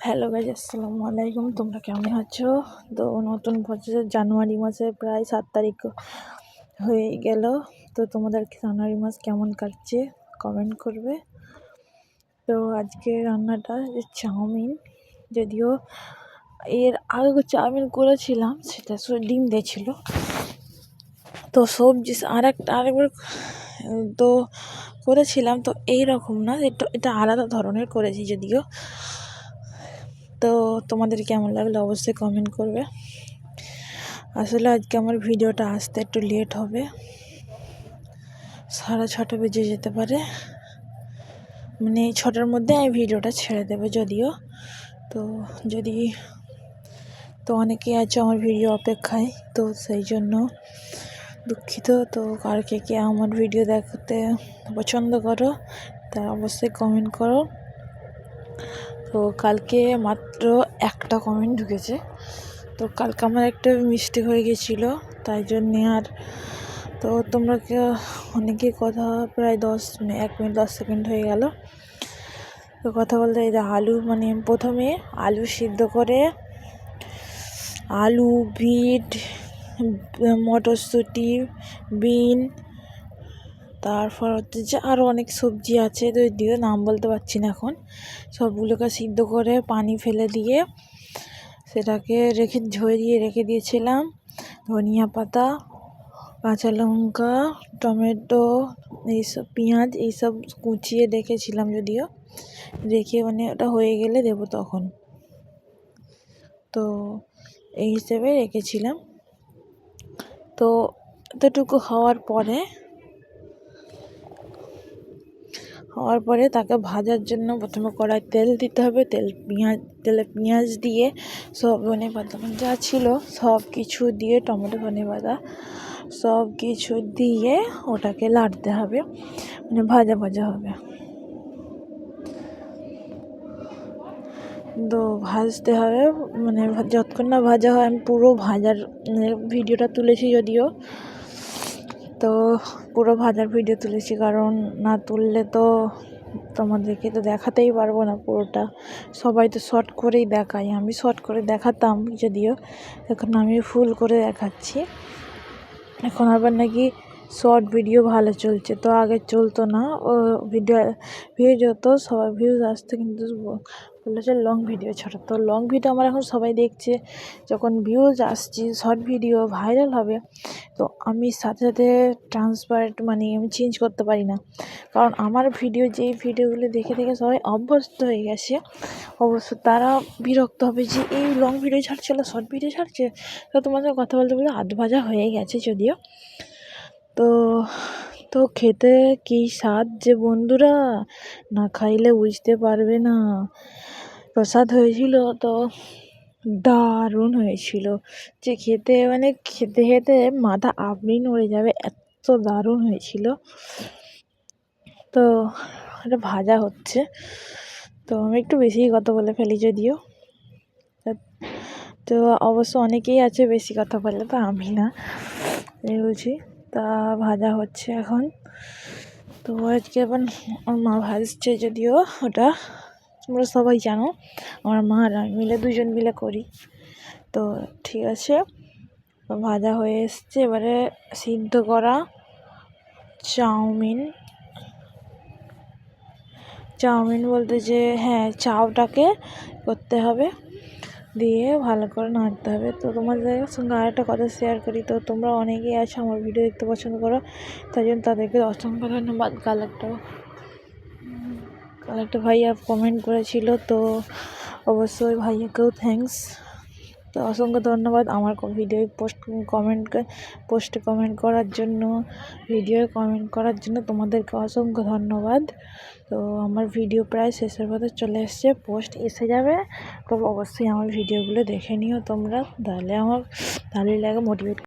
Hello guys, আসসালামু আলাইকুম। তোমরা কেমন আছো? তো নতুন বছর জানুয়ারি মাসে প্রায় 7 তারিখ হয়ে গেল। তো তোমাদের জানুয়ারি মাস কেমন কাটছে কমেন্ট করবে। তো আজকে রান্নাটা চাউমিন, যদিও এর আগে চাউমিন করেছিলাম, সেটা ডিম দিয়েছিল। তো সবজি আরেকবার তো করেছিলাম, তো এইরকম না, এটা আলাদা ধরনের করেছি যদিও। তো তোমাদের কেমন লাগলো অবশ্যই কমেন্ট করবে। আসলে আজকে আমার ভিডিওটা আসতে একটু লেট হবে, 6:30 বেজে যেতে পারে, মানে 6টার মধ্যে আমি ভিডিওটা ছেড়ে দেবো যদিও। তো অনেকেই আছে আমার ভিডিও অপেক্ষায়, তো সেই জন্য দুঃখিত। তো কার কে আমার ভিডিও দেখতে পছন্দ করো তা অবশ্যই কমেন্ট করো। তো কালকে মাত্র একটা কমেন্ট ঢুকেছে। তো কালকে আমার একটা মিস্টেক হয়ে গেছিলো, তাই জন্যে আর তো তোমরা অনেকে কথা প্রায় 1 মিনিট 10 সেকেন্ড হয়ে গেল। তো কথা বলতে এই যে আলু, মানে প্রথমে আলু সিদ্ধ করে আলু, বিট, মটরশুঁটি, বিন, তারপর হচ্ছে যে আরও অনেক সবজি আছে, তো দিয়ে নাম বলতে পারছি না এখন। সবগুলোকে সিদ্ধ করে পানি ফেলে দিয়ে সেটাকে ঝরিয়ে রেখে দিয়েছিলাম। ধনিয়া পাতা, কাঁচা লঙ্কা, টমেটো, এইসব পেঁয়াজ এইসব কুচিয়ে রেখেছিলাম যদিও, রেখে মানে ওটা হয়ে গেলে দেবো তখন। তো এই হিসেবে রেখেছিলাম। তো এতটুকু হওয়ার পরে তাকে ভাজার জন্য প্রথমে কড়াই তেল দিতে হবে। তেলে পেঁয়াজ দিয়ে সব ধনেপাতা যা ছিল সব কিছু দিয়ে, টমেটো, ধনেপাতা সব কিছু দিয়ে ওটাকে নাড়তে হবে, মানে ভাজা হবে। তো ভাজতে হবে, মানে যতক্ষণ না ভাজা হয়। আমি পুরো ভাজার ভিডিওটা তুলেছি যদিও, তো পুরো ভাজার ভিডিও তুলেছি, কারণ না তুললে তো তোমাদেরকে তো দেখাতেই পারবো না পুরোটা। সবাই তো শর্ট করেই দেখায়, আমি শর্ট করে দেখাতাম যদিও, এখন আমি ফুল করে দেখাচ্ছি। এখন আবার নাকি শর্ট ভিডিও ভালো চলছে, তো আগে চলতো না। ও ভিউজ হতো, সবাই ভিউজ আসতো, কিন্তু বলেছে লং ভিডিও ছাড়ো। তো লং ভিডিও আমার এখন সবাই দেখছে, যখন ভিউজ আসছে শর্ট ভিডিও ভাইরাল হবে, তো আমি সাথে ট্রান্সপারেন্ট, মানে আমি চেঞ্জ করতে পারি না, কারণ আমার যেই ভিডিওগুলো দেখে সবাই অভ্যস্ত হয়ে গেছে। অবশ্য তারা বিরক্ত হবে যে এই লং ভিডিও ছাড়ছে, শর্ট ভিডিও ছাড়ছে। তো তোমাদের কথা বলতে আধ ভাজা হয়ে গেছে যদিও। তো খেতে কি স্বাদ যে বন্ধুরা, না খাইলে বুঝতে পারবে না। প্রসাদ হয়েছিল, তো দারুণ হয়েছিল, যে খেতে মাথা আপনি নড়ে যাবে, এত দারুণ হয়েছিল। তো এটা ভাজা হচ্ছে, তো আমি একটু বেশিই কথা বলে ফেলি যদিও। তো অবশ্য অনেকেই আছে বেশি কথা বলে, তো আমি না, বলছি। তা ভাজা হচ্ছে এখন। তো আজকে আবার আমার মা ভাজছে যদিও, ওটা তোমরা সবাই জানো, আমার মা আর আমি মিলে 2জন মিলে করি। তো ঠিক আছে, ভাজা হয়ে এসছে। এবারে সিদ্ধ করা চাউমিন বলতে যে হ্যাঁ, চাউটাকে করতে হবে, দিয়ে ভালো করে নাড়তে হবে। তো তোমাদের সঙ্গে আরেকটা কথা শেয়ার করি। তো তোমরা অনেকেই আছো আমার ভিডিও দেখতে পছন্দ করো, তাই জন্য তাদেরকে অসংখ্য ধন্যবাদ। কাল একটা ভাইয়া কমেন্ট করেছিল, তো অবশ্যই ভাইয়াকেও থ্যাঙ্কস। তো অসংখ্য ধন্যবাদ আমার ভিডিও পোস্টে কমেন্ট করার জন্য, তোমাদেরকে অসংখ্য ধন্যবাদ। তো আমার ভিডিও প্রায় শেষের পথে চলে এসছে, পোস্ট এসে যাবে, তো অবশ্যই আমার ভিডিওগুলো দেখে নিও তোমরা, তাহলে লাগে মোটিভেট